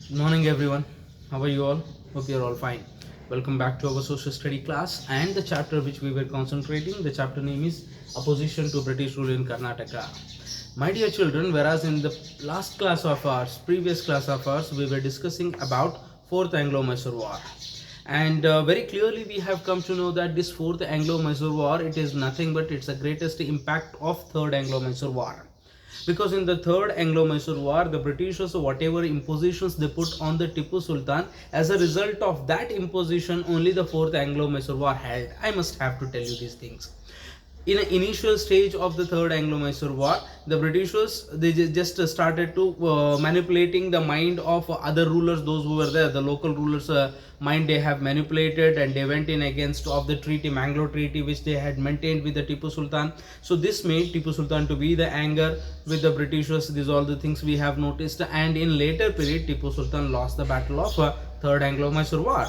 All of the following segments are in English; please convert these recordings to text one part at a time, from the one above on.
Good morning, everyone. How are you all? Hope you're all fine. Welcome back to our social study class and the chapter which we were concentrating. The chapter name is Opposition to British Rule in Karnataka. My dear children, whereas in the last class of ours, previous class of ours, we were discussing about Fourth Anglo-Mysore War. And very clearly we have come to know that this Fourth Anglo-Mysore War, it is nothing but it's the greatest impact of Third Anglo-Mysore War, because in the third Anglo-Mysore War, the Britishers, whatever impositions they put on the Tipu Sultan, as a result of that imposition, only the fourth Anglo-Mysore War held. I must have to tell you these things. In an initial stage of the third Anglo-Mysore War, the Britishers, they just started to manipulating the mind of other rulers, those who were there, the local rulers mind they have manipulated, and they went in against of the treaty, Mangalore Treaty, which they had maintained with the Tipu Sultan. So this made Tipu Sultan to be the anger with the Britishers. These are all the things we have noticed, and in later period Tipu Sultan lost the battle of third Anglo-Mysore War.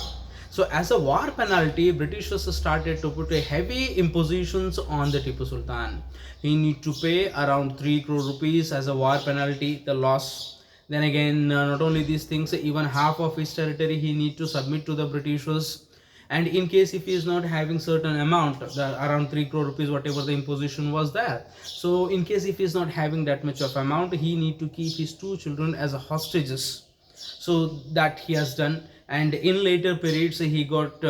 So as a war penalty, Britishers started to put a heavy impositions on the Tipu Sultan. He need to pay around 3 crore rupees as a war penalty, the loss. Then again, not only these things, even half of his territory he need to submit to the Britishers. And in case if he is not having certain amount, around 3 crore rupees, whatever the imposition was there, so in case if he is not having that much of amount, he need to keep his 2 children as a hostages. So that he has done, and in later periods he got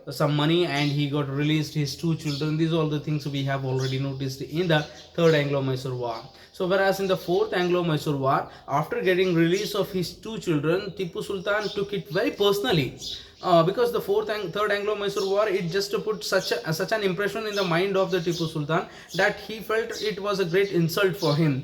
some money and he got released his 2 children. These are all the things we have already noticed in the third Anglo-Mysore War. So whereas in the fourth Anglo-Mysore War, after getting release of his 2 children, Tipu Sultan took it very personally, because the third Anglo-Mysore War, it just put such an impression in the mind of the Tipu Sultan that he felt it was a great insult for him,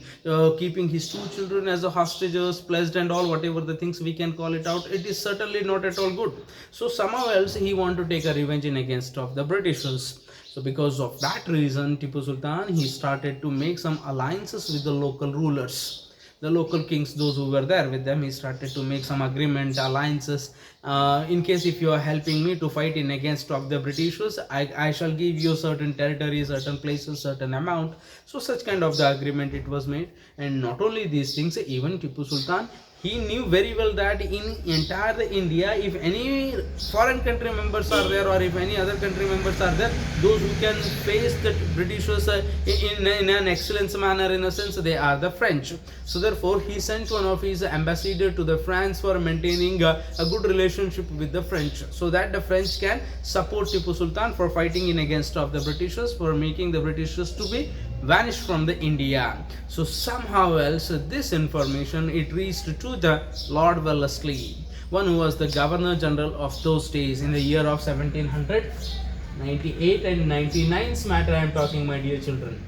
keeping his 2 children as a hostages, pledged and all, whatever the things we can call it out. It is certainly not at all good. So somehow else he want to take a revenge in against of the Britishers. So because of that reason, Tipu Sultan, he started to make some alliances with the local rulers, the local kings, those who were there with them. He started to make some agreement, alliances. In case if you are helping me to fight in against of the Britishers, I shall give you certain territory, certain places, certain amount. So such kind of the agreement it was made. And not only these things, even Tipu Sultan, he knew very well that in entire India, if any foreign country members are there, or if any other country members are there, those who can face the Britishers in an excellence manner, in a sense, they are the French. So therefore he sent one of his ambassador to the France for maintaining a good relationship with the French, so that the French can support Tipu Sultan for fighting in against of the Britishers, for making the Britishers to be vanished from the India. So somehow else this information, it reached to the Lord Wellesley, one who was the Governor General of those days in the year of 1798 and 99's matter I am talking, my dear children.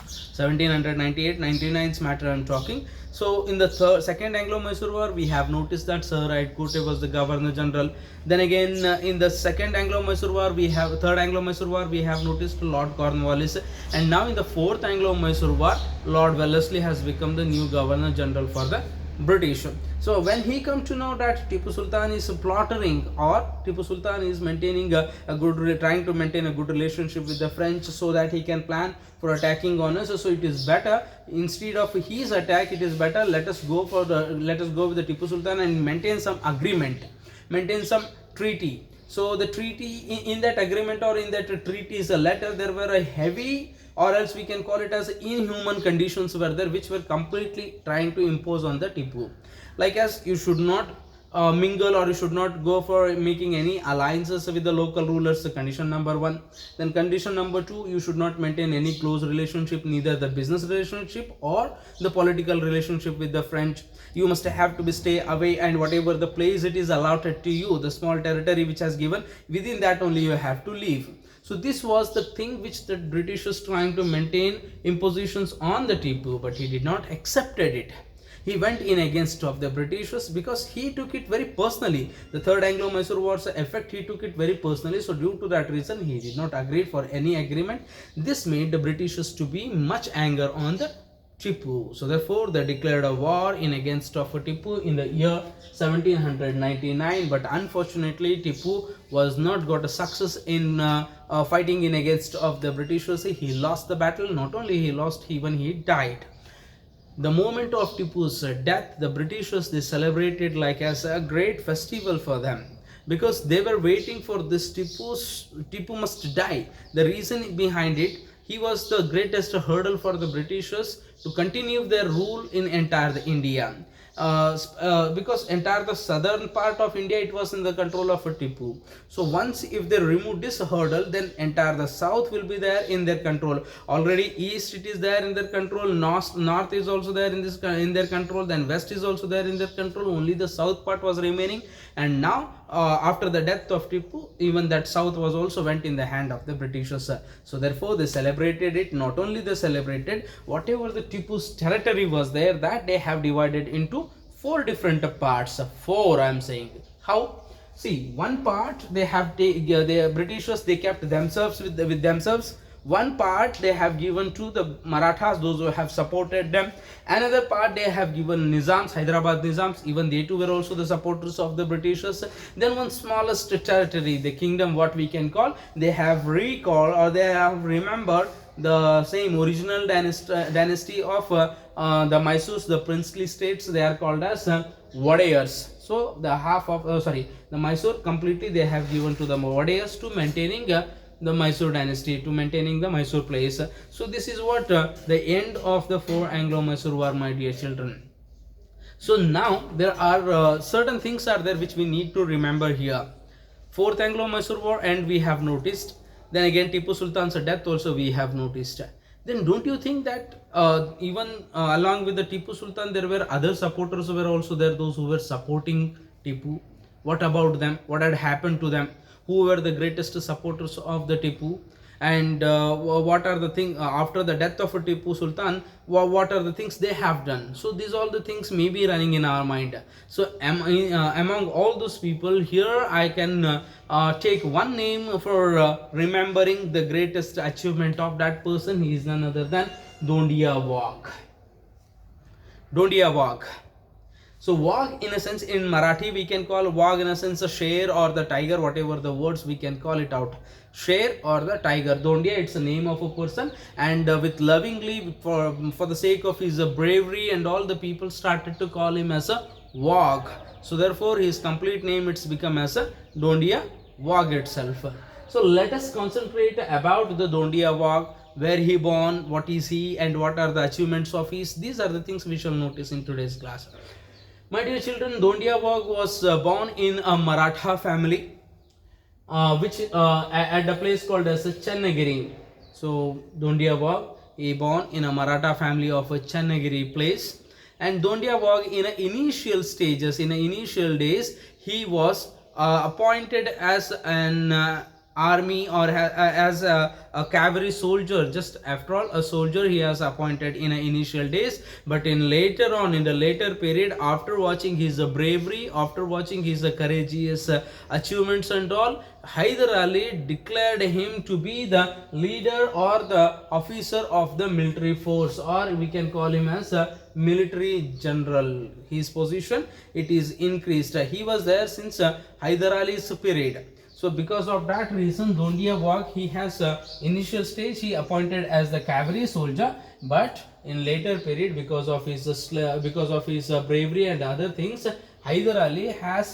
1798-99's matter I am talking. So in the second Anglo-Mysore War, we have noticed that Sir Hyde Cote was the Governor General. Then again, in the second Anglo-Mysore War, third Anglo-Mysore War, we have noticed Lord Cornwallis. And now in the fourth Anglo-Mysore War, Lord Wellesley has become the new Governor General for the British. So when he come to know that Tipu Sultan is plotting, or Tipu Sultan is maintaining trying to maintain a good relationship with the French, so that he can plan for attacking on us. So it is better, instead of his attack, it is better, let us go with the Tipu Sultan and maintain some agreement, maintain some treaty. So the treaty, in that agreement or in that treaty is a letter, there were a heavy, or else we can call it as inhuman conditions were there, which were completely trying to impose on the Tipu. Like as you should not mingle, or you should not go for making any alliances with the local rulers, condition number 1. Then condition number 2, you should not maintain any close relationship, neither the business relationship or the political relationship with the French. You must have to stay away, and whatever the place it is allotted to you, the small territory which has given, within that only you have to live. So this was the thing which the British was trying to maintain impositions on the Tipu, but he did not accepted it. He went in against of the Britishers because he took it very personally. The third Anglo-Mysore War's effect, he took it very personally. So due to that reason, he did not agree for any agreement. This made the Britishers to be much anger on the Tipu. So therefore they declared a war in against of Tipu in the year 1799. But unfortunately Tipu was not got a success in fighting in against of the Britishers. He lost the battle. Not only he lost, even he died. The moment of Tipu's death, the Britishers, they celebrated like as a great festival for them, because they were waiting for this Tipu must die. The reason behind it, he was the greatest hurdle for the Britishers to continue their rule in entire the India. Because entire the southern part of India, it was in the control of a Tipu. So once if they remove this hurdle, then entire the south will be there in their control. Already east it is there in their control, north is also there in their control, then west is also there in their control. Only the south part was remaining, and now after the death of Tipu, even that south was also went in the hand of the Britishers. So therefore they celebrated it. Not only they celebrated, whatever the Tipu's territory was there, that they have divided into 4 different parts. 4 I am saying. How? See, one part they have the Britishers, they kept themselves with themselves. One part they have given to the Marathas, those who have supported them. Another part they have given Nizams, Hyderabad Nizams, even they too were also the supporters of the Britishers. Then one smallest territory, the kingdom, what we can call, they have recalled or they have remembered the same original dynasty of the Mysore's, the princely states. They are called as Wadayars. So the half of the Mysore completely they have given to the Wadayars to maintaining the Mysore dynasty, to maintaining the Mysore place. So this is what the end of the 4 Anglo-Mysore war, my dear children. So now there are certain things are there which we need to remember here. 4th Anglo-Mysore war, and we have noticed. Then again Tipu Sultan's death also we have noticed. Then don't you think that even along with the Tipu Sultan, there were other supporters who were also there, those who were supporting Tipu? What about them? What had happened to them? Who were the greatest supporters of the Tipu? And what are the things after the death of Tipu Sultan, what are the things they have done? So these all the things may be running in our mind. So among all those people here, I can take one name for remembering the greatest achievement of that person. He is none other than Dondia Wagh. Dondia Wagh. So Wagh, in a sense, in Marathi we can call Wagh in a sense a sher or the tiger, whatever the words we can call it out. Sher or the tiger. Dondia, it's a name of a person, and with lovingly for the sake of his bravery and all, the people started to call him as a Wagh. So therefore his complete name it's become as a Dondia Wagh itself. So let us concentrate about the Dondia Wagh. Where he born, what is he, and what are the achievements of his. These are the things we shall notice in today's class. My dear children, Dondia Wagh was born in a Maratha family, which at a place called as Channagiri. So Dondia Wagh, he born in a Maratha family of a Channagiri place. And Dondia Wagh, in initial stages, in initial days, he was appointed as an army or as a cavalry soldier. Just after all, a soldier he has appointed in initial days, but in later on, in the later period, after watching his bravery, after watching his courageous achievements and all, Hyder Ali declared him to be the leader or the officer of the military force, or we can call him as a military general. His position, it is increased. He was there since Hyder Ali's period. So because of that reason, Dondia Wagh, he has initial stage he appointed as the cavalry soldier, but in later period, because of his bravery and other things, Hyder Ali has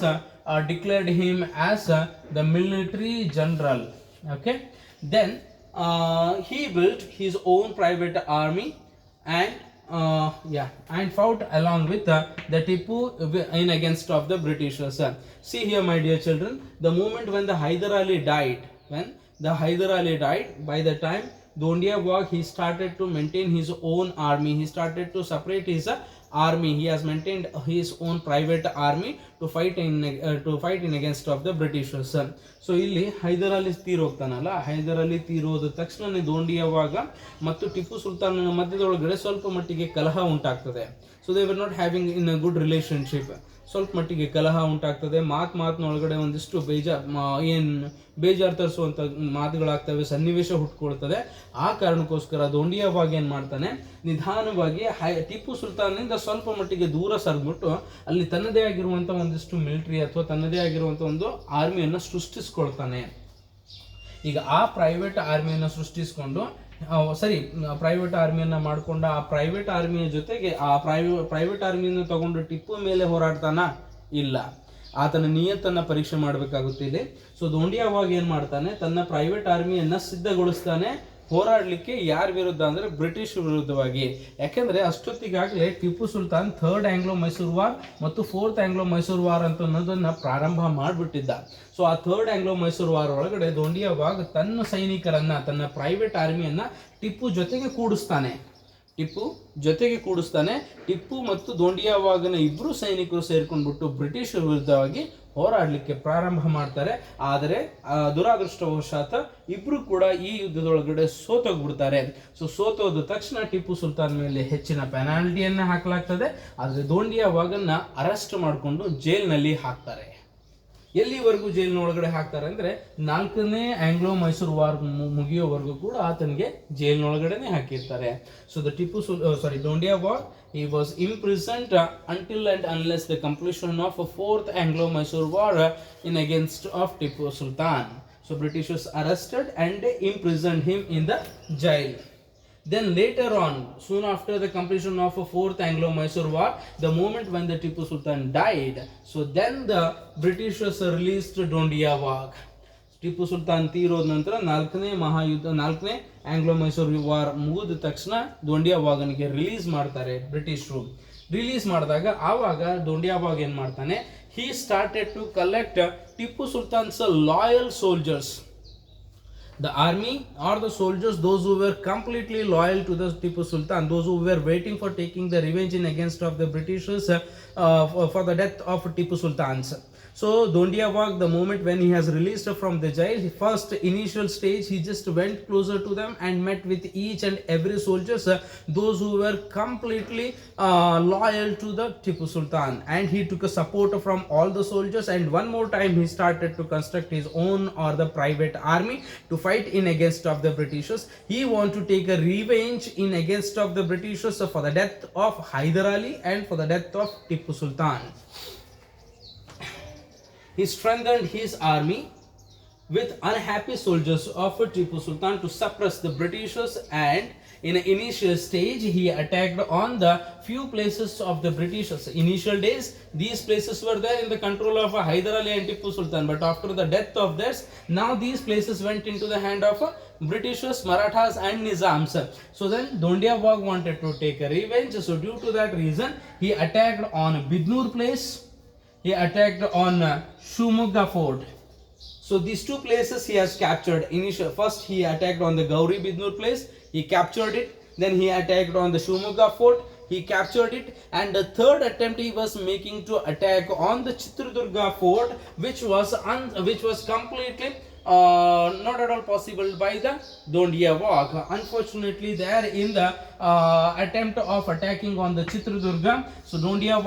declared him as the military general. Okay, then he built his own private army and and fought along with the Tipu in against of the Britishers. See here, my dear children, the moment when the Hyder Ali died, by the time Dondia Wagh, he started to maintain his own army. He started to separate his army. He has maintained his own private army to fight in against of the Britishers. So ಇಲ್ಲಿ ಹೈದರ್ ಅಲಿ ತೀರೋಗ್ತಾನಲ್ಲ, ಹೈದರ್ ಅಲಿ ತೀರೋದ ತಕ್ಷಣ ದೋಂಡಿಯ ವಾಘ ಮತ್ತು ಟಿಪ್ಪು ಸುಲ್ತಾನನ ಮಧ್ಯದೊಳಗಡೆ ಸ್ವಲ್ಪ ಮಟ್ಟಿಗೆ ಕಲಹ ಉಂಟಾಗ್ತದೆ. So they were not having in a good relationship. ಸ್ವಲ್ಪ ಮಟ್ಟಿಗೆ ಕಲಹ ಉಂಟಾಗ್ತದೆ. ಮಾತಿನೊಳಗಡೆ ಒಂದಿಷ್ಟು ಬೇಜಾರು ತರಿಸುವಂಥ ಮಾತುಗಳಾಗ್ತವೆ, ಸನ್ನಿವೇಶ ಹುಟ್ಕೊಳ್ತದೆ. ಆ ಕಾರಣಕ್ಕೋಸ್ಕರ ದೋಂಡಿಯ ವಾಘ್ ಏನು ಮಾಡ್ತಾನೆ, ನಿಧಾನವಾಗಿ ಟಿಪ್ಪು ಸುಲ್ತಾನಿಂದ ಸ್ವಲ್ಪ ಮಟ್ಟಿಗೆ ದೂರ ಸರಿದ್ಬಿಟ್ಟು ಅಲ್ಲಿ ತನ್ನದೇ ಆಗಿರುವಂಥ ಒಂದಿಷ್ಟು ಮಿಲಿಟರಿ ಅಥವಾ ತನ್ನದೇ ಆಗಿರುವಂಥ ಒಂದು ಆರ್ಮಿಯನ್ನು ಸೃಷ್ಟಿಸ್ಕೊಳ್ತಾನೆ. ಈಗ ಆ ಪ್ರೈವೇಟ್ ಆರ್ಮಿಯನ್ನು ಸೃಷ್ಟಿಸಿಕೊಂಡು ಸರಿ ಪ್ರೈವೇಟ್ ಆರ್ಮಿಯನ್ನ ಮಾಡ್ಕೊಂಡ. ಆ ಪ್ರೈವೇಟ್ ಆರ್ಮಿಯ ಜೊತೆಗೆ ಆ ಪ್ರೈವೇಟ್ ಆರ್ಮಿಯನ್ನು ತಗೊಂಡು ಟಿಪ್ಪು ಮೇಲೆ ಹೋರಾಡ್ತಾನ? ಇಲ್ಲ. ಆತನ ನಿಯತ್ತನ್ನ ಪರೀಕ್ಷೆ ಮಾಡಬೇಕಾಗುತ್ತೆ ಇಲ್ಲಿ. ಸೊ ದೋಂಡಿಯಾ ಅವಾಗ ಏನ್ ಮಾಡ್ತಾನೆ, ತನ್ನ ಪ್ರೈವೇಟ್ ಆರ್ಮಿಯನ್ನ ಸಿದ್ಧಗೊಳಿಸ್ತಾನೆ ಹೋರಾಡಲಿಕ್ಕೆ. ಯಾರ ವಿರುದ್ಧ ಅಂದ್ರೆ ಬ್ರಿಟಿಷ್ ವಿರುದ್ಧವಾಗಿ. ಯಾಕೆಂದ್ರೆ ಅಷ್ಟೊತ್ತಿಗಾಗಲೇ Tipu Sultan third Anglo Mysore war ಮತ್ತು ಫೋರ್ತ್ ಆಂಗ್ಲೋ ಮೈಸೂರು ವಾರ್ ಅಂತ ಅನ್ನೋದನ್ನ ಪ್ರಾರಂಭ ಮಾಡಿಬಿಟ್ಟಿದ್ದ. ಸೊ ಆ ಥರ್ಡ್ ಆಂಗ್ಲೋ ಮೈಸೂರು ವಾರ್ ಒಳಗಡೆ ದೋಂಡಿಯಾ ಅವಾಗ ತನ್ನ ಸೈನಿಕರನ್ನ, ತನ್ನ ಪ್ರೈವೇಟ್ ಆರ್ಮಿಯನ್ನ ಟಿಪ್ಪು ಜೊತೆಗೆ ಕೂಡಿಸ್ತಾನೆ. ಟಿಪ್ಪು ಮತ್ತು ದೋಂಡಿಯಾವಾಗನ ಇಬ್ಬರು ಸೈನಿಕರು ಸೇರ್ಕೊಂಡ್ಬಿಟ್ಟು ಬ್ರಿಟಿಷ್ ವಿರುದ್ಧವಾಗಿ ಹೋರಾಡಲಿಕ್ಕೆ ಪ್ರಾರಂಭ ಮಾಡ್ತಾರೆ. ಆದರೆ ದುರಾದೃಷ್ಟವಶಾತ್ ಇಬ್ರು ಕೂಡ ಈ ಯುದ್ಧದೊಳಗಡೆ ಸೋತೋಗ್ಬಿಡ್ತಾರೆ. ಸೊ ಸೋತೋದ ತಕ್ಷಣ ಟಿಪ್ಪು ಸುಲ್ತಾನ್ ಮೇಲೆ ಹೆಚ್ಚಿನ ಪೆನಾಲ್ಟಿಯನ್ನ ಹಾಕಲಾಗ್ತದೆ. ಆದರೆ ದೋಂಡಿಯಾವಾಗನ್ನ ಅರೆಸ್ಟ್ ಮಾಡಿಕೊಂಡು ಜೈಲ್ನಲ್ಲಿ ಹಾಕ್ತಾರೆ. ಎಲ್ಲಿವರೆಗೂ ಜೈಲಿನ ಒಳಗಡೆ ಹಾಕ್ತಾರೆ ಅಂದ್ರೆ 4ನೇ ಆಂಗ್ಲೋ ಮೈಸೂರು ವಾರ್ ಮುಗಿಯೋವರೆಗೂ ಕೂಡ ಆತನಿಗೆ ಜೈಲಿನೊಳಗಡೆನೆ ಹಾಕಿರ್ತಾರೆ. So the Dondia war, he was imprisoned until and unless the completion of a fourth Anglo-Mysore war in against of Tipu Sultan. So Britishers arrested and imprisoned him in the jail. Then later on, soon after the completion of a fourth Anglo-Mysore war, the moment when the Tipu Sultan died, so then the Britishers released Dondia Wag. Tipu Sultan ತೀರೋದ ನಂತರ 4ನೇ ಮಹಾಯುದ್ಧ, 4ನೇ Anglo Mysore war ಮುಗಿದ ತಕ್ಷಣ Dhondiya ವಾಗನಿಗೆ release ಮಾಡ್ತಾರೆ ಬ್ರಿಟಿಷರು. Release ಮಾಡಿದಾಗ ಆವಾಗ ದೋಂಡಿಯಾ ವಾಗ್ ಏನ್ ಮಾಡ್ತಾನೆ, he started to collect Tipu Sultan's loyal soldiers. The army or the soldiers, those who were completely loyal to the Tipu Sultan, those who were waiting for taking the revenge in against of the Britishers for the death of Tipu Sultans. So Dondia Wag, the moment when he has released from the jail, first initial stage he just went closer to them and met with each and every soldiers, those who were completely loyal to the Tipu Sultan, and he took a support from all the soldiers. And one more time he started to construct his own or the private army to fight in against of the Britishers. He want to take a revenge in against of the Britishers for the death of Hyder Ali and for the death of Tipu Sultan. He strengthened his army with unhappy soldiers of Tipu Sultan to suppress the Britishers, and in an initial stage he attacked on the few places of the Britishers. Initial days these places were there in the control of Hyder Ali and Tipu Sultan, but after the death of theirs, now these places went into the hand of Britishers, Marathas and Nizams. So then Dondia Wag wanted to take a revenge. So due to that reason he attacked on Bidnur place, he attacked on Shumugga fort. So these two places he has captured. First he attacked on the Gauri Bidnur place, he captured it. Then he attacked on the Shumugga fort, he captured it. And the third attempt he was making to attack on the Chitradurga fort, which was completely not at all possible by the Dondia Wag. Unfortunately, there in the attempt of attacking on the Chitradurga, so Dondia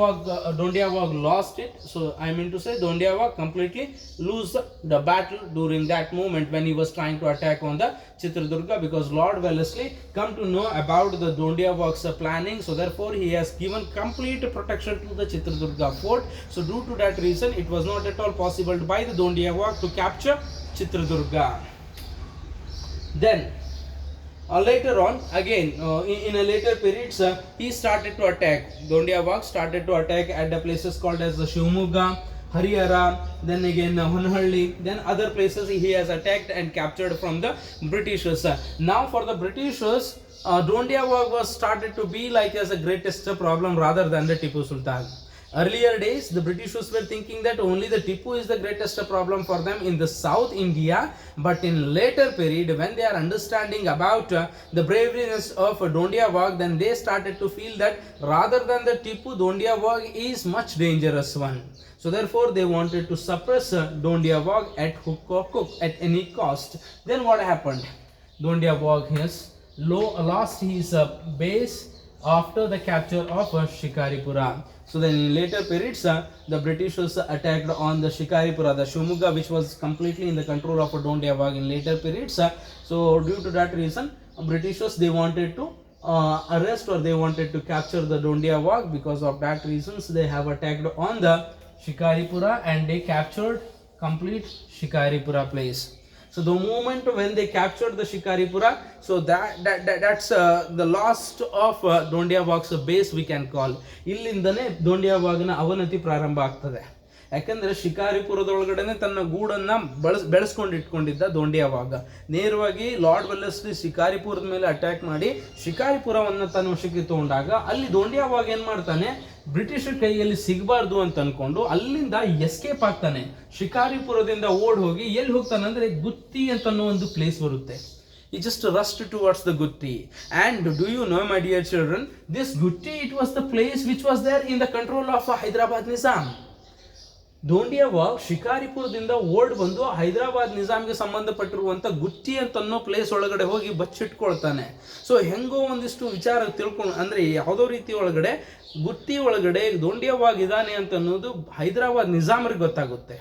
Wag lost it. So I mean to say Dondia Wag completely lose the battle during that moment when he was trying to attack on the Chitradurga, because Lord Wellesley come to know about the Dondia Wag's planning. So therefore he has given complete protection to the Chitradurga fort. So due to that reason it was not at all possible by the Dondia Wag to capture Chitradurga. Then later on again in a later periods he started to attack. Dondia Wag started to attack at the places called as the Shumugga, Harihara, then again Honhalli, then other places he has attacked and captured from the Britishers. Now for the Britishers, Dondia Wag was started to be like as a greatest problem rather than the Tipu Sultan. Earlier days the Britishers were thinking that only the Tipu is the greatest problem for them in the South India, but in later period when they are understanding about the braveness of Dondia Wag, then they started to feel that rather than the Tipu, Dondia Wag is much dangerous one. So therefore they wanted to suppress Dondia Wag at hook or crook at any cost. Then what happened? Dondia Wag has lost his base after the capture of Shikaripura. So then in later periods the Britishers attacked on the Shikaripura, the Shumugga, which was completely in the control of Dondia Wag in later periods. So due to that reason Britishers they wanted to arrest or they wanted to capture the Dondia Wag. Because of that reasons they have attacked on the Shikaripura and they captured complete Shikaripura place. So the moment when they captured the Shikaripura, so that's the last of Dondiavag's base we can call. ಇಲ್ಲಿಂದನೇ ದೋಂಡಿಯಾವಾಗನ ಅವನತಿ ಪ್ರಾರಂಭ ಆಗ್ತದೆ. ಯಾಕಂದ್ರೆ ಶಿಕಾರಿಪುರದೊಳಗಡೆನೆ ತನ್ನ ಗೂಡನ್ನ ಬೆಳೆಸ್ಕೊಂಡು ಇಟ್ಕೊಂಡಿದ್ದ ದೋಂಡಿಯಾವಾಗ ನೇರವಾಗಿ lord Wellesley ಶಿಕಾರಿಪುರದ ಮೇಲೆ ಅಟ್ಯಾಕ್ ಮಾಡಿ ಶಿಕಾರಿಪುರವನ್ನು ತನ್ನ ವಶಕ್ಕೆ ತಗೊಂಡಾಗ ಅಲ್ಲಿ ದೋಂಡಿಯಾವಾಗ ಏನ್ ಮಾಡ್ತಾನೆ, ಬ್ರಿಟಿಷರ ಕೈಯಲ್ಲಿ ಸಿಗಬಾರ್ದು ಅಂತ ಅನ್ಕೊಂಡು ಅಲ್ಲಿಂದ ಎಸ್ಕೇಪ್ ಆಗ್ತಾನೆ. ಶಿಕಾರಿಪುರದಿಂದ ಓಡ್ ಹೋಗಿ ಎಲ್ಲಿ ಹೋಗ್ತಾನೆ ಅಂದ್ರೆ ಗುತ್ತಿ ಅಂತ ಅನ್ನೋ ಒಂದು ಪ್ಲೇಸ್ ಬರುತ್ತೆ. He just rushed towards the Gutti. And do you know, my dear children, this Gutti, it was the place which was there in the control of Hyderabad Nizam. ದೋಂಡಿಯಾವಾಗ್ ಶಿಕಾರಿಪುರದಿಂದ ಓಡ್ ಬಂದು ಹೈದರಾಬಾದ್ ನಿಜಾಮ್ಗೆ ಸಂಬಂಧಪಟ್ಟಿರುವಂಥ ಗುತ್ತಿ ಅಂತ ಅನ್ನೋ ಪ್ಲೇಸ್ ಒಳಗಡೆ ಹೋಗಿ ಬಚ್ಚಿಟ್ಕೊಳ್ತಾನೆ. ಸೊ ಹೆಂಗೋ ಒಂದಿಷ್ಟು ವಿಚಾರ ತಿಳ್ಕೊಂಡು ಅಂದರೆ ಯಾವುದೋ ರೀತಿ ಒಳಗಡೆ ಗುತ್ತಿ ಒಳಗಡೆ ದೋಂಡಿಯಾವಾಗ್ ಇದ್ದಾನೆ ಅಂತ ಅನ್ನೋದು ಹೈದರಾಬಾದ್ ನಿಜಾಮ್ರಿಗೆ ಗೊತ್ತಾಗುತ್ತೆ.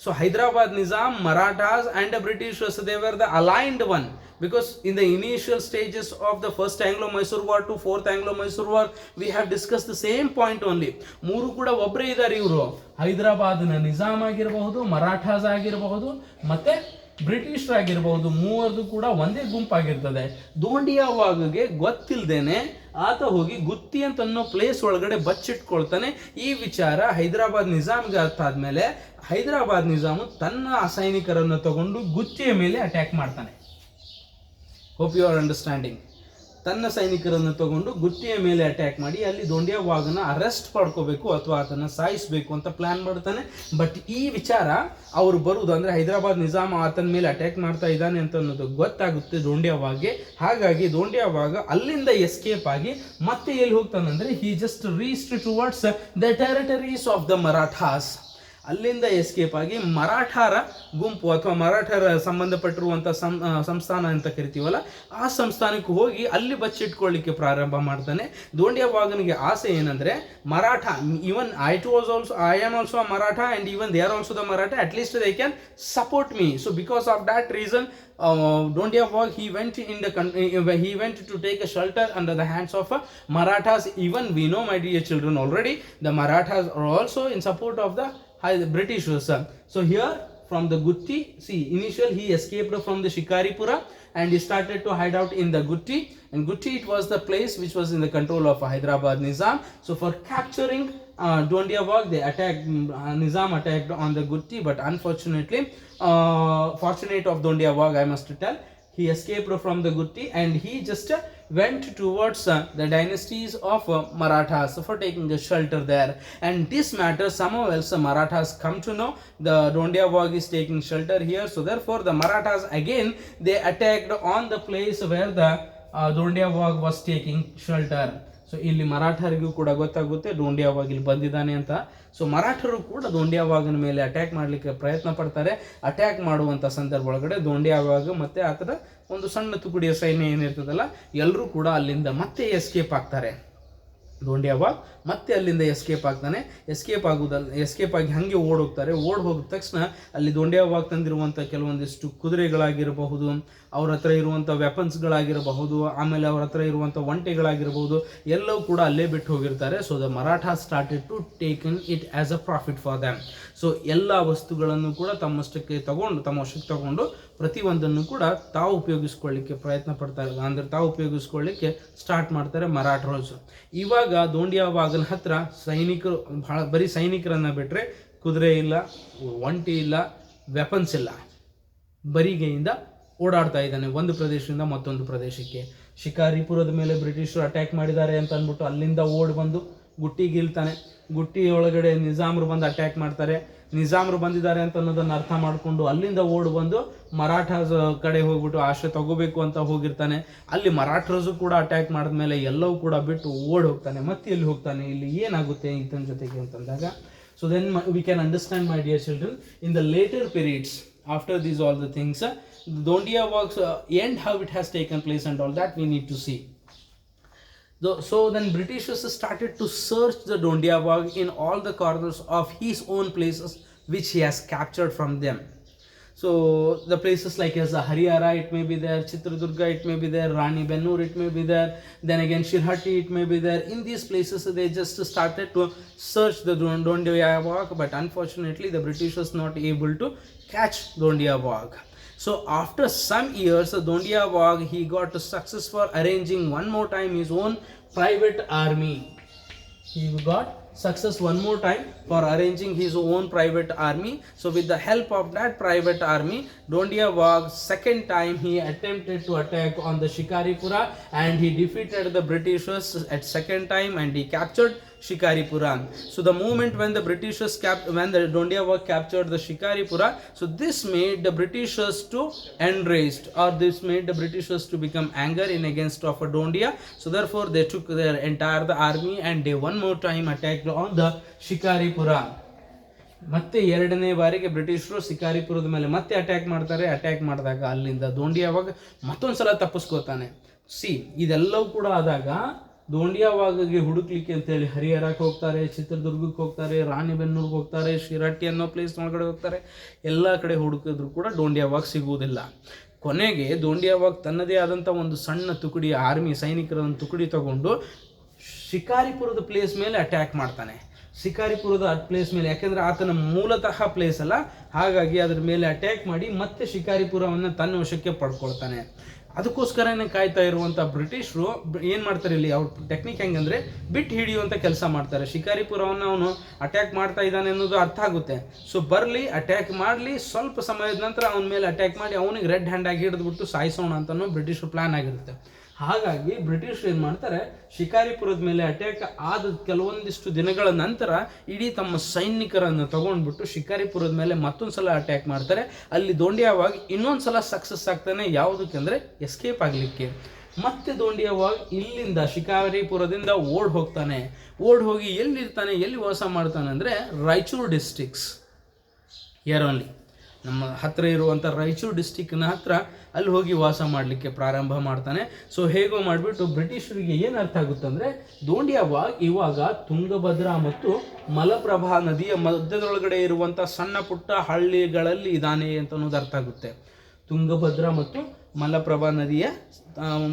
So Hyderabad Nizam, Marathas and the Britishers, they were the aligned one, because in the initial stages of the first Anglo-Mysore war to fourth Anglo-Mysore war, we have discussed the same point only. ಮೂರು ಕೂಡ ಒಬ್ಬರೇ ಇದ್ದಾರೆ ಇವರು. ಹೈದರಾಬಾದ್ನ ನಿಜಾಮ್ ಆಗಿರಬಹುದು, ಮರಾಠಾಸ್ ಆಗಿರಬಹುದು, ಮತ್ತೆ ಬ್ರಿಟಿಷರಾಗಿರಬಹುದು, ಮೂವರದು ಕೂಡ ಒಂದೇ ಗುಂಪಾಗಿರ್ತದೆ. ದೋಂಡಿಯಾವಾಗ್ಗೆ ಗೊತ್ತಿಲ್ಲದೇನೆ ಆತ ಹೋಗಿ ಗುತ್ತಿ ಅಂತ ಅನ್ನೋ ಪ್ಲೇಸ್ ಒಳಗಡೆ ಬಚ್ಚಿಟ್ಕೊಳ್ತಾನೆ. ಈ ವಿಚಾರ ಹೈದರಾಬಾದ್ ನಿಜಾಮ್ಗೆ ಅರ್ಥ ಆದ್ಮೇಲೆ ಹೈದರಾಬಾದ್ ನಿಜಾಮು ತನ್ನ ಸೈನಿಕರನ್ನು ತಗೊಂಡು ಗುತ್ತಿಯ ಮೇಲೆ ಅಟ್ಯಾಕ್ ಮಾಡ್ತಾನೆ. Hope you are understanding. ತನ್ನ ಸೈನಿಕರನ್ನು ತಗೊಂಡು ಗುತ್ತಿಯ ಮೇಲೆ ಅಟ್ಯಾಕ್ ಮಾಡಿ ಅಲ್ಲಿ ದೋಂಡಿಯಾವಾಗನ ಅರೆಸ್ಟ್ ಮಾಡ್ಕೋಬೇಕು ಅಥವಾ ಆತನ ಸಾಯಿಸಬೇಕು ಅಂತ ಪ್ಲಾನ್ ಮಾಡ್ತಾನೆ. ಬಟ್ ಈ ವಿಚಾರ ಅವರು ಬರುವುದು ಅಂದರೆ ಹೈದರಾಬಾದ್ ನಿಜಾಮ್ ಆತನ ಮೇಲೆ ಅಟ್ಯಾಕ್ ಮಾಡ್ತಾ ಇದ್ದಾನೆ ಅಂತ ಅನ್ನೋದು ಗೊತ್ತಾಗುತ್ತೆ ದೋಂಡಿಯಾವಾಗ್ಗೆ. ಹಾಗಾಗಿ ದೋಂಡಿಯಾವಾಗ ಅಲ್ಲಿಂದ ಎಸ್ಕೇಪ್ ಆಗಿ ಮತ್ತೆ ಎಲ್ಲಿ ಹೋಗ್ತಾನಂದ್ರೆ he just reached towards the territories of the Marathas. ಅಲ್ಲಿಂದ ಎಸ್ಕೇಪ್ ಆಗಿ ಮರಾಠರ ಗುಂಪು ಅಥವಾ ಮರಾಠರ ಸಂಬಂಧಪಟ್ಟಿರುವಂಥ ಸಂಸ್ಥಾನ ಅಂತ ಕರಿತೀವಲ್ಲ, ಆ ಸಂಸ್ಥಾನಕ್ಕೆ ಹೋಗಿ ಅಲ್ಲಿ ಬಚ್ಚಿಟ್ಕೊಳ್ಳಿಕ್ಕೆ ಪ್ರಾರಂಭ ಮಾಡ್ತಾನೆ. ದೋಂಡಿಯಾವಾಗನಿಗೆ ಆಸೆ ಏನಂದರೆ Maratha, even I am also a Maratha and even they are also the Maratha, at least they can support me. So because of that reason Dondiavag he went to take a shelter under the hands of Marathas. Even we know, my dear children, already the Marathas are also in support of the Britishers. So here from the Gutti, see, initially he escaped from the Shikaripura and he started to hide out in the Gutti. And Gutti, it was the place which was in the control of Hyderabad Nizam. So for capturing Dondiavag, they attacked, Nizam attacked on the Gutti, but unfortunately, fortunate of Dondiavag, I must tell, he escaped from the Gutti and he just went towards the dynasties of Marathas for taking a shelter there. And this matter somehow else Marathas come to know the Dondiavag is taking shelter here. So therefore the Marathas again they attacked on the place where the Dondiavag was taking shelter. So ಇಲ್ಲಿ ಮರಾಠರಿಗೂ ಕೂಡ ಗೊತ್ತಾಗುತ್ತೆ ದೋಂಡಿಯಾವಾಗ್ ಇಲ್ಲಿ ಬಂದಿದ್ದಾನೆ ಅಂತ. So ಮರಾಠರು ಕೂಡ ದೋಂಡಿಯಾವಾಗನ ಮೇಲೆ attack ಮಾಡಲಿಕ್ಕೆ ಪ್ರಯತ್ನ ಪಡ್ತಾರೆ. ಅಟ್ಯಾಕ್ ಮಾಡುವಂಥ ಸಂದರ್ಭ ಒಳಗಡೆ ದೋಂಡಿಯಾವಾಗ ಮತ್ತು ಆ ಥರ ಒಂದು ಸಣ್ಣ ತುಕಡಿಯ ಸೈನ್ಯ ಏನಿರ್ತದಲ್ಲ ಎಲ್ಲರೂ ಕೂಡ ಅಲ್ಲಿಂದ ಮತ್ತೆ ಎಸ್ಕೇಪ್ ಆಗ್ತಾರೆ. ದೋಂಡಿಯಾವಾಗ್ ಮತ್ತೆ ಅಲ್ಲಿಂದ ಎಸ್ಕೇಪ್ ಆಗ್ತಾನೆ. ಎಸ್ಕೇಪ್ ಆಗಿ ಹಾಗೆ ಓಡೋಗ್ತಾರೆ. ಹೋಗಿದ ತಕ್ಷಣ ಅಲ್ಲಿ ದೋಂಡಿಯಾವಾಗ್ ತಂದಿರುವಂಥ ಕೆಲವೊಂದಿಷ್ಟು ಕುದುರೆಗಳಾಗಿರಬಹುದು, ಅವ್ರ ಹತ್ರ ಇರುವಂಥ ವೆಪನ್ಸ್ಗಳಾಗಿರಬಹುದು, ಆಮೇಲೆ ಅವ್ರ ಹತ್ರ ಇರುವಂಥ ಒಂಟೆಗಳಾಗಿರಬಹುದು, ಎಲ್ಲವೂ ಕೂಡ ಅಲ್ಲೇ ಬಿಟ್ಟು ಹೋಗಿರ್ತಾರೆ. So the Maratha started to taken it as a profit for them. So ಎಲ್ಲ ವಸ್ತುಗಳನ್ನು ಕೂಡ ತಮ್ಮ ವಶಕ್ಕೆ ತಗೊಂಡು ಪ್ರತಿಯೊಂದನ್ನು ಕೂಡ ತಾವು ಉಪಯೋಗಿಸ್ಕೊಳ್ಳಿಕ್ಕೆ ಪ್ರಯತ್ನ ಪಡ್ತಾರೆ, ಅಂದರೆ ತಾವು ಉಪಯೋಗಿಸ್ಕೊಳ್ಳಿಕ್ಕೆ ಸ್ಟಾರ್ಟ್ ಮಾಡ್ತಾರೆ ಮರಾಠರು. ಇವಾಗ ದೋಂಡಿಯಾವಾಗನ ಹತ್ರ ಸೈನಿಕರು ಬರೀ ಸೈನಿಕರನ್ನು ಬಿಟ್ಟರೆ ಕುದುರೆ ಇಲ್ಲ, ಒಂಟಿ ಇಲ್ಲ, ವೆಪನ್ಸ್ ಇಲ್ಲ, ಬರಿಗೆಯಿಂದ ಓಡಾಡ್ತಾ ಇದ್ದಾನೆ ಒಂದು ಪ್ರದೇಶದಿಂದ ಮತ್ತೊಂದು ಪ್ರದೇಶಕ್ಕೆ. ಶಿಕಾರಿಪುರದ ಮೇಲೆ ಬ್ರಿಟಿಷರು ಅಟ್ಯಾಕ್ ಮಾಡಿದ್ದಾರೆ ಅಂತ ಅಂದ್ಬಿಟ್ಟು ಅಲ್ಲಿಂದ ಓಡಿ ಬಂದು ಗುಟ್ಟಿಗೆ ಇಲ್ತಾನೆ. ಗುಟ್ಟಿ ಒಳಗಡೆ ನಿಜಾಮರು ಬಂದು ಅಟ್ಯಾಕ್ ಮಾಡ್ತಾರೆ. ನಿಜಾಮರು ಬಂದಿದ್ದಾರೆ ಅಂತ ಅನ್ನೋದನ್ನು ಅರ್ಥ ಮಾಡಿಕೊಂಡು ಅಲ್ಲಿಂದ ಓಡಿ ಬಂದು ಮರಾಠಾಸ್ ಕಡೆ ಹೋಗ್ಬಿಟ್ಟು ಆಶ್ರಯ ತಗೋಬೇಕು ಅಂತ ಹೋಗಿರ್ತಾನೆ. ಅಲ್ಲಿ ಮರಾಠರಸು ಕೂಡ ಅಟ್ಯಾಕ್ ಮಾಡಿದ್ಮೇಲೆ ಎಲ್ಲವೂ ಕೂಡ ಬಿಟ್ಟು ಓಡಿ ಹೋಗ್ತಾನೆ. ಮತ್ತೆ ಎಲ್ಲಿ ಹೋಗ್ತಾನೆ, ಇಲ್ಲಿ ಏನಾಗುತ್ತೆ ಈತನ ಜೊತೆಗೆ ಅಂತಂದಾಗ, so then we can understand, my dear children, in the later periods after these all the things, Dondiavag's end, how it has taken place and all that we need to see. So then Britishers started to search the Dondiavag in all the corners of his own places which he has captured from them. So the places like as Harihara, it may be there, Chitradurga, it may be there, Rani Bennur, it may be there, then again Shirhatti, it may be there. In these places they just started to search the Dondiavag, but unfortunately the Britishers not able to catch Dondiavag. So after some years, Dondia Wag, he got success for arranging one more time his own private army. He got success one more time for arranging his own private army. So with the help of that private army, Dondia Wag second time he attempted to attack on the Shikaripura, and he defeated the Britishers at second time, and he captured Shikaripura. So the moment when the Britishers when the Dondia Wag captured the Shikaripura, so this made the Britishers to enraged, or this made the Britishers to become anger in against of Dondia. So therefore they took their entire the army and they one more time attacked on the Shikaripura. ಮತ್ತೆ ಎರಡನೇ ಬಾರಿಗೆ ಬ್ರಿಟಿಷರು ಶಿಕಾರಿಪುರದ ಮೇಲೆ ಮತ್ತೆ attack ಮಾಡ್ತಾರೆ. Attack ಮಾಡಿದಾಗ ಅಲ್ಲಿಂದ ದೋಂಡಿಯಾವಾಗ ಮತ್ತೊಂದ್ಸಲ ತಪ್ಪಿಸ್ಕೋತಾನೆ. ಇದೆಲ್ಲವೂ ಕೂಡ ಆದಾಗ ದೋಂಡಿಯಾವಾಗಗೆ ಹುಡುಕ್ಲಿಕ್ಕೆ ಅಂತೇಳಿ ಹರಿಹರಕ್ಕೆ ಹೋಗ್ತಾರೆ, ಚಿತ್ರದುರ್ಗಕ್ಕೆ ಹೋಗ್ತಾರೆ, ರಾಣಿಬೆನ್ನೂರಿಗೆ ಹೋಗ್ತಾರೆ, ಶಿರಟ್ಟಿ ಅನ್ನೋ ಪ್ಲೇಸ್ ಒಳಗಡೆ ಹೋಗ್ತಾರೆ. ಎಲ್ಲ ಕಡೆ ಹುಡುಕಿದ್ರು ಕೂಡ ದೋಂಡಿಯಾವಾಗ ಸಿಗುವುದಿಲ್ಲ. ಕೊನೆಗೆ ದೋಂಡಿಯಾವಾಗ ತನ್ನದೇ ಆದಂಥ ಒಂದು ಸಣ್ಣ ತುಕಡಿ ಆರ್ಮಿ ಸೈನಿಕರ ಒಂದು ತುಕಡಿ ತಗೊಂಡು ಶಿಕಾರಿಪುರದ ಪ್ಲೇಸ್ ಮೇಲೆ ಅಟ್ಯಾಕ್ ಮಾಡ್ತಾನೆ. ಶಿಕಾರಿಪುರದ ಪ್ಲೇಸ್ ಮೇಲೆ, ಯಾಕೆಂದರೆ ಆತನ ಮೂಲತಃ ಪ್ಲೇಸ್ ಅಲ್ಲ, ಹಾಗಾಗಿ ಅದರ ಮೇಲೆ ಅಟ್ಯಾಕ್ ಮಾಡಿ ಮತ್ತೆ ಶಿಕಾರಿಪುರವನ್ನು ತನ್ನ ವಶಕ್ಕೆ ಪಡ್ಕೊಳ್ತಾನೆ. ಅದಕ್ಕೋಸ್ಕರನೇ ಕಾಯ್ತಾ ಇರುವಂಥ ಬ್ರಿಟಿಷರು ಏನು ಮಾಡ್ತಾರೆ, ಇಲ್ಲಿ ಅವ್ರ ಟೆಕ್ನಿಕ್ ಹೆಂಗಂದರೆ ಬಿಟ್ಟು ಹಿಡಿಯುವಂಥ ಕೆಲಸ ಮಾಡ್ತಾರೆ. ಶಿಕಾರಿಪುರವನ್ನು ಅವನು ಅಟ್ಯಾಕ್ ಮಾಡ್ತಾ ಇದ್ದಾನೆ ಅನ್ನೋದು ಅರ್ಥ ಆಗುತ್ತೆ. ಸೊ ಬರಲಿ, ಅಟ್ಯಾಕ್ ಮಾಡಲಿ, ಸ್ವಲ್ಪ ಸಮಯದ ನಂತರ ಅವನ ಮೇಲೆ ಅಟ್ಯಾಕ್ ಮಾಡಿ ಅವನಿಗೆ ರೆಡ್ ಹ್ಯಾಂಡ್ ಆಗಿ ಹಿಡಿದ್ಬಿಟ್ಟು ಸಾಯಿಸೋಣ ಅಂತನೂ ಬ್ರಿಟಿಷರು ಪ್ಲ್ಯಾನ್ ಆಗಿರುತ್ತೆ. ಹಾಗಾಗಿ ಬ್ರಿಟಿಷರು ಏನು ಮಾಡ್ತಾರೆ, ಶಿಕಾರಿಪುರದ ಮೇಲೆ ಅಟ್ಯಾಕ್ ಆದ ಕೆಲವೊಂದಿಷ್ಟು ದಿನಗಳ ನಂತರ ಇಡೀ ತಮ್ಮ ಸೈನಿಕರನ್ನು ತಗೊಂಡ್ಬಿಟ್ಟು ಶಿಕಾರಿಪುರದ ಮೇಲೆ ಮತ್ತೊಂದು ಸಲ ಅಟ್ಯಾಕ್ ಮಾಡ್ತಾರೆ. ಅಲ್ಲಿ ದೋಂಡಿಯಾವಾಗಿ ಇನ್ನೊಂದು ಸಲ ಸಕ್ಸಸ್ ಆಗ್ತಾನೆ. ಯಾವುದಕ್ಕೆ ಅಂದರೆ ಎಸ್ಕೇಪ್ ಆಗಲಿಕ್ಕೆ. ಮತ್ತೆ ದೋಂಡಿಯಾವಾಗ ಇಲ್ಲಿಂದ ಶಿಕಾರಿಪುರದಿಂದ ಓಡ್ ಹೋಗ್ತಾನೆ. ಓಡ್ ಹೋಗಿ ಎಲ್ಲಿರ್ತಾನೆ, ಎಲ್ಲಿ ವಾಸ ಮಾಡ್ತಾನೆ ಅಂದರೆ ರಾಯಚೂರು ಡಿಸ್ಟ್ರಿಕ್ಸ್ ಹಿಯರ್ ಓನ್ಲಿ, ನಮ್ಮ ಹತ್ತಿರ ಇರುವಂಥ ರಾಯಚೂರು ಡಿಸ್ಟಿಕ್ನ ಹತ್ರ ಅಲ್ಲಿ ಹೋಗಿ ವಾಸ ಮಾಡಲಿಕ್ಕೆ ಪ್ರಾರಂಭ ಮಾಡ್ತಾನೆ. ಸೊ ಹೇಗೋ ಮಾಡಿಬಿಟ್ಟು ಬ್ರಿಟಿಷರಿಗೆ ಏನು ಅರ್ಥ ಆಗುತ್ತಂದರೆ ದೋಂಡಿಯಾವಾಗ್ ಇವಾಗ ತುಂಗಭದ್ರಾ ಮತ್ತು ಮಲಪ್ರಭಾ ನದಿಯ ಮಧ್ಯದೊಳಗಡೆ ಇರುವಂಥ ಸಣ್ಣ ಪುಟ್ಟ ಹಳ್ಳಿಗಳಲ್ಲಿ ಇದ್ದಾನೆ ಅಂತ ಅನ್ನೋದು ಅರ್ಥ ಆಗುತ್ತೆ. ತುಂಗಭದ್ರಾ ಮತ್ತು ಮಲಪ್ರಭಾ ನದಿಯ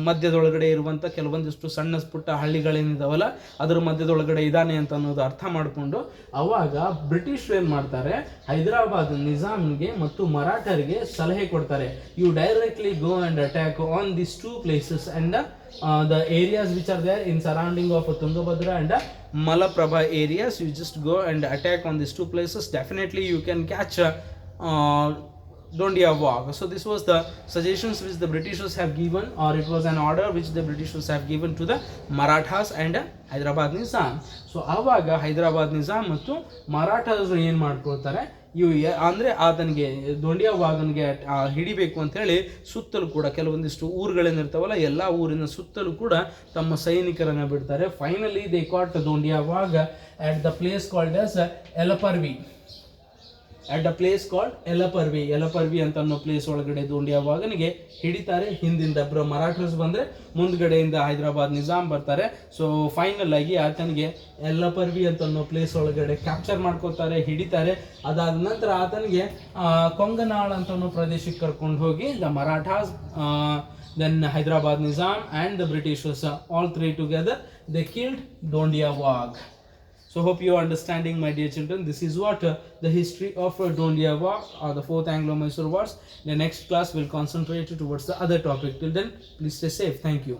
ಮಧ್ಯದೊಳಗಡೆ ಇರುವಂಥ ಕೆಲವೊಂದಿಷ್ಟು ಸಣ್ಣ ಪುಟ್ಟ ಹಳ್ಳಿಗಳೇನಿದಾವಲ್ಲ ಅದರ ಮಧ್ಯದೊಳಗಡೆ ಇದ್ದಾನೆ ಅಂತ ಅನ್ನೋದು ಅರ್ಥ ಮಾಡಿಕೊಂಡು ಅವಾಗ ಬ್ರಿಟಿಷರು ಏನು ಮಾಡ್ತಾರೆ, ಹೈದರಾಬಾದ್ ನಿಜಾಮ್ಗೆ ಮತ್ತು ಮರಾಠರಿಗೆ ಸಲಹೆ ಕೊಡ್ತಾರೆ. You directly go and attack on this two places and the areas which are there in surrounding of Tungabhadra and Malaprabha areas. You just go and attack on these two places. Definitely you can catch Dondiawag. So this was the suggestions which the Britishers have given, or it was an order which the Britishers have given to the Marathas and Hyderabad Nizam. So ಆವಾಗ ಹೈದರಾಬಾದ್ ನಿಜಾಮ್ ಮತ್ತು ಮರಾಠರು ಏನು ಮಾಡ್ಕೊಳ್ತಾರೆ, ಇವು ಅಂದರೆ ಆತನಿಗೆ ದೊಂಡಿಯಾವಾಗನಿಗೆ ಹಿಡಿಬೇಕು ಅಂಥೇಳಿ ಸುತ್ತಲೂ ಕೂಡ ಕೆಲವೊಂದಿಷ್ಟು ಊರುಗಳೇನಿರ್ತಾವಲ್ಲ ಎಲ್ಲ ಊರಿನ ಸುತ್ತಲೂ ಕೂಡ ತಮ್ಮ ಸೈನಿಕರನ್ನು ಬಿಡ್ತಾರೆ. ಫೈನಲಿ ದೇ ಕಾಟ್ ದೊಂಡಿಯಾವಾಗ at the place called as Elaparvi. At the place called Elaparvi ಅಂತ ಅನ್ನೋ ಪ್ಲೇಸ್ ಒಳಗಡೆ ದೋಂಡಿಯಾವಾಗನಿಗೆ ಹಿಡಿತಾರೆ. ಹಿಂದಿಂದ ಮರಾಠರ್ಸ್ ಬಂದರೆ ಮುಂದ್ಗಡೆಯಿಂದ ಹೈದರಾಬಾದ್ ನಿಜಾಮ್ ಬರ್ತಾರೆ. ಸೊ ಫೈನಲ್ ಆಗಿ ಆತನಿಗೆ ಎಲ್ಲಪರ್ವಿ ಅಂತ ಅನ್ನೋ ಪ್ಲೇಸ್ ಒಳಗಡೆ ಕ್ಯಾಪ್ಚರ್ ಮಾಡ್ಕೋತಾರೆ, ಹಿಡಿತಾರೆ. ಅದಾದ ನಂತರ ಆತನಿಗೆ ಕೊಂಗನಾಳ್ ಅಂತ ಅನ್ನೋ ಪ್ರದೇಶಕ್ಕೆ ಕರ್ಕೊಂಡು ಹೋಗಿ the Marathas, then Hyderabad Nizam and the Britishers, all three together, they killed Dondiawag. So hope you are understanding, my dear children. This is what the history of Dondiawag or the 4th Anglo-Mysore Wars. The next class will concentrate towards the other topic. Till then, please stay safe. Thank you.